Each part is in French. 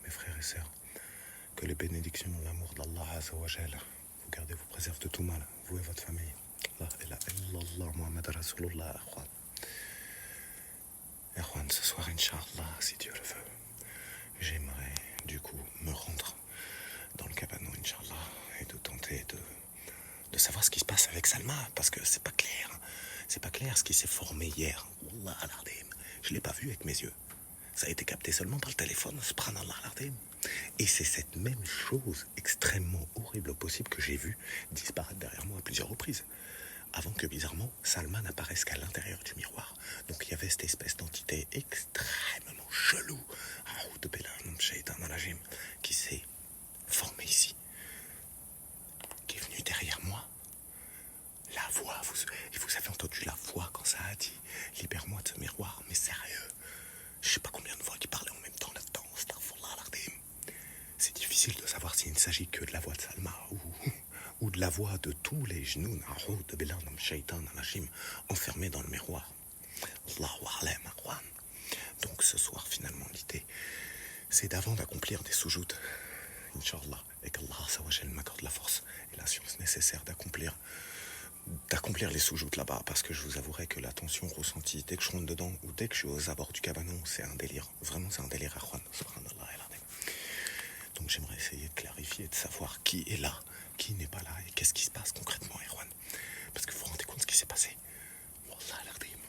mes frères et sœurs, que les bénédictions, l'amour d'Allah Azza wa Jal vous gardez, vous préserve de tout mal, vous et votre famille. La ilaha illallah Muhammad Rasulullah, Ikhwan. Ikhwan, ce soir, Inch'Allah, si Dieu le veut, j'aimerais du coup me rendre dans le cabanon, Inch'Allah, et de tenter de savoir ce qui se passe avec Salma, parce que c'est pas clair. C'est pas clair ce qui s'est formé hier. Wallah al-Azim. Je l'ai pas vu avec mes yeux. Ça a été capté seulement par le téléphone, subhanallah al-Azim. Et c'est cette même chose extrêmement horrible possible que j'ai vue disparaître derrière moi à plusieurs reprises. Avant que, bizarrement, Salma n'apparaisse qu'à l'intérieur du miroir. Donc il y avait cette espèce d'entité extrêmement chelou, qui s'est formée ici, qui est venue derrière moi. La voix, vous avez entendu la voix quand ça a dit « Libère-moi de ce miroir », mais sérieux, je sais pas combien de voix qui parlaient en même temps là-dedans, astaghfirullah al-azim. C'est difficile de savoir s'il ne s'agit que de la voix de Salma ou de la voix de tous les genoux enfermés dans le miroir. Allahu a'lam, Ikhwan. Donc ce soir, finalement, l'idée, c'est d'avant d'accomplir des soujoutes, Inch'Allah, et qu'Allah m'accorde la force et la science nécessaire d'accomplir les soujoutes là-bas, parce que je vous avouerai que la tension ressentie dès que je rentre dedans ou dès que je suis aux abords du cabanon, c'est un délire. Vraiment, c'est un délire, Ikhwan. Subhanallah. Donc j'aimerais essayer de clarifier, de savoir qui est là, qui n'est pas là, et qu'est-ce qui se passe concrètement, Erwan. Parce que vous vous rendez compte de ce qui s'est passé. Wallah al-Azim.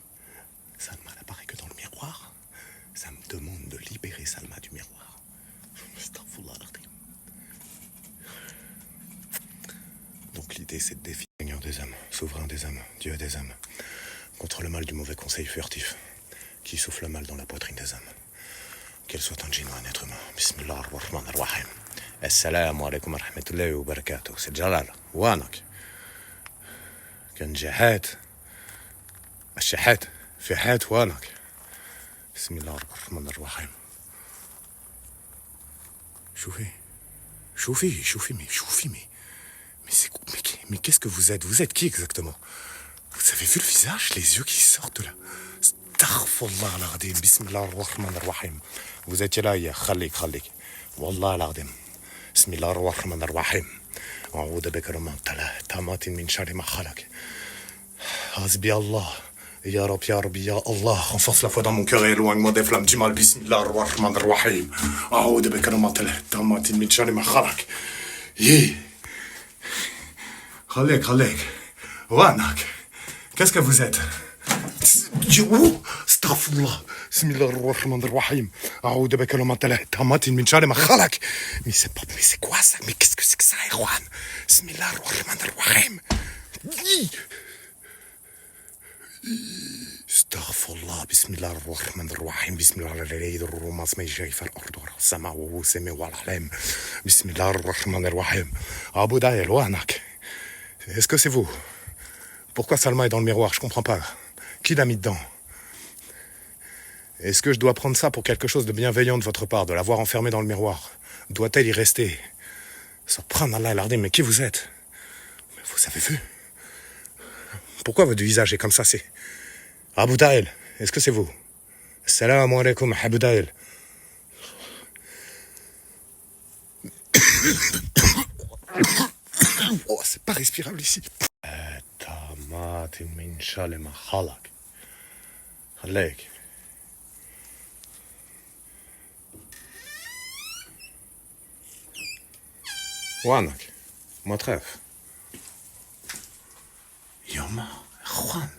Salma n'apparaît que dans le miroir. Ça me demande de libérer Salma du miroir. Astaghfirullah al-Azim. Donc l'idée, c'est de défier le Seigneur des âmes, souverain des âmes, Dieu des âmes, contre le mal du mauvais conseil furtif, qui souffle le mal dans la poitrine des âmes. Qu'elle soit un djinn ou un être humain. Bismillah ar-Rahman ar-Rahim. Assalamu alaikum wa rahmatullahi wa barakatuh. C'est Jalal. Wanak. كان جحات الشحات في حات وانك بسم الله الرحمن الرحيم شوفي mais qu'est-ce que vous êtes qui exactement? Vous avez vu le visage, les yeux qui sortent de là? Astaghfirullah al-Azim, bismillah ar-Rahman ar-Rahim. Vous étiez là hier, khalik. Wallah al-Azim. Bismillah ar-Rahman ar-Rahim. أعوذ بكلمات الله التامات من شر ما خلق. حسبي الله. Ya Rabbi, ya Allah, renforce la foi dans mon cœur et éloigne-moi des flammes du mal. Bismillah ar-Rahman ar-Rahim. أعوذ بكلمات الله التامات من شر ما خلق. خليك. وانك. Qu'est-ce que vous êtes? Astaghfirullah. Bismillah ar-Rahman ar-Rahim. A'udhu bi kalimatillahi tammati min sharri ma khalaq. Mais c'est quoi ça? Mais qu'est-ce que c'est que ça, Erwan? Bismillah ar-Rahman ar-Rahim. Astaghfirullah. Bismillah ar-Rahman ar-Rahim. Bismillah al-Layli ar-Ruma ma jari fi al-ard wa as-sama wa huwa sami wa al-alim. Bismillah ar-Rahman ar-Rahim. Abu Daïl, wanak. Est-ce que c'est vous? Pourquoi Salma est dans le miroir? Je comprends pas. Qui l'a mis dedans? Est-ce que je dois prendre ça pour quelque chose de bienveillant de votre part, de l'avoir enfermée dans le miroir? Doit-elle y rester? Subhanallah al-Azim, mais qui vous êtes? Mais vous avez vu? Pourquoi votre visage est comme ça? C'est Abu Daïl, est-ce que c'est vous? Assalamu alaikum, Abu Daïl. Oh, c'est pas respirable ici. من شر ما خلق. خليك. وانك ما تخاف. يوما اخوان.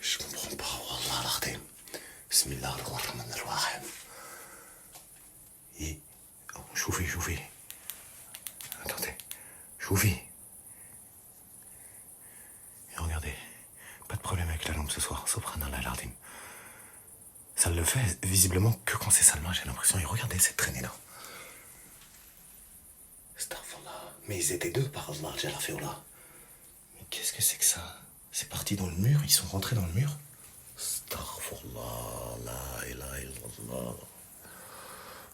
Je comprends pas, wallah al-Azim. Bismillah ar-Rahman ar-Rahim. شوفي. Attendez. شوفي. Et regardez, pas de problème avec la lampe ce soir, subhanallah al-Azim. Ça ne le fait visiblement que quand c'est Salma, j'ai l'impression. Et regardez cette traînée-là. Astaghfirullah. Mais ils étaient deux par Allah, al-Jalafirullah. Mais qu'est-ce que c'est que ça? C'est parti dans le mur, ils sont rentrés dans le mur. Astaghfirullah, la ilaha illallah.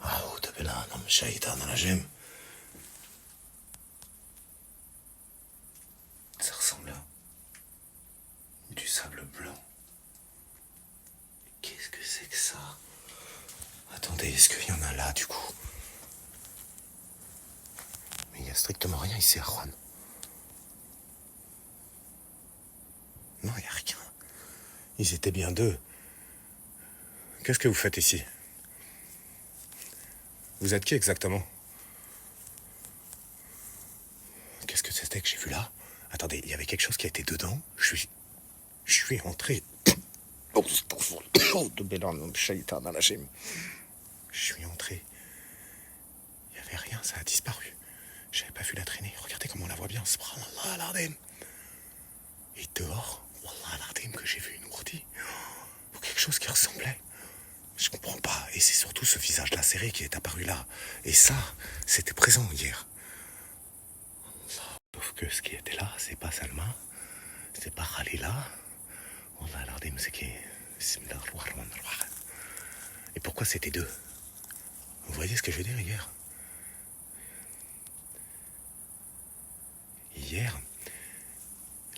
A'udhu billahi minash shaytanir rajim. Ça ressemble à du sable blanc. Qu'est-ce que c'est que ça? Attendez. est-ce qu'il y en a là, du coup? Mais il n'y a strictement rien ici, à Juan. Non, il n'y a rien. Ils étaient bien deux. Qu'est-ce que vous faites ici? Vous êtes qui exactement? Qu'est-ce que c'était que j'ai vu là? Attendez, il y avait quelque chose qui était dedans. Je suis entré. Je suis entré. Il n'y avait rien, ça a disparu. J'avais pas vu la traîner. Regardez comment on la voit bien. Subhanallah al-Azim. Et dehors, Wallah al-Azim, que j'ai vu une ourdi. Ou quelque chose qui ressemblait. Je comprends pas. Et c'est surtout ce visage-là serré qui est apparu là. Et ça, c'était présent hier. Sauf que ce qui était là, c'est pas Salma. C'est pas Khalila. Wallah al-Azim, c'est qui? Et pourquoi c'était deux? Vous voyez ce que je veux dire hier? Hier,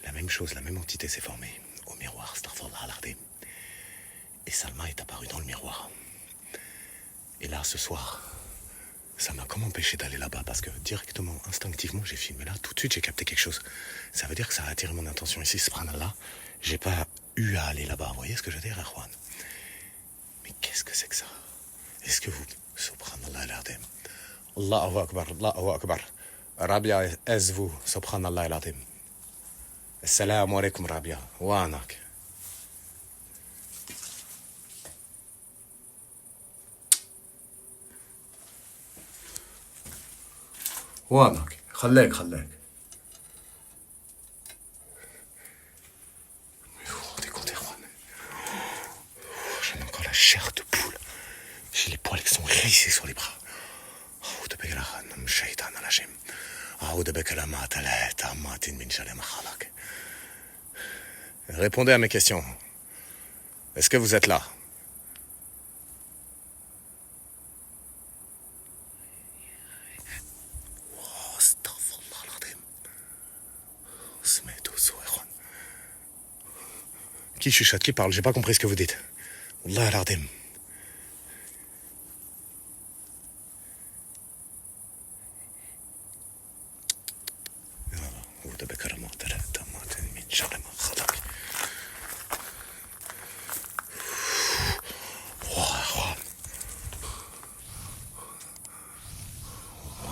la même chose, la même entité s'est formée au miroir, astaghfirullah al-Azim. Et Salma est apparue dans le miroir. Et là, ce soir, ça m'a comme empêché d'aller là-bas parce que directement, instinctivement, j'ai filmé là. Tout de suite, j'ai capté quelque chose. Ça veut dire que ça a attiré mon attention ici, subhanallah. J'ai pas eu à aller là-bas. Vous voyez ce que je veux dire, Erwan? Mais qu'est-ce que c'est que ça? Est-ce que vous... Subhanallah al-Azim. Allahu Akbar, Allahu Akbar. Rabia, est-vous, subhanallah al-Azim. Assalamu alaikum, Rabia. Wa'anak. وينك؟ خليك Mais vous vous rendez compte, Erwan? J'en ai encore la chair de poule. J'ai les poils qui sont hérissés sur les bras. Répondez à mes questions. Est-ce que vous êtes là? Oh, astaghfirullah al-Azim. Qui chuchote, qui parle? J'ai pas compris ce que vous dites. Wallah al-Azim.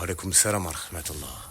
وعليكم السلام ورحمة الله.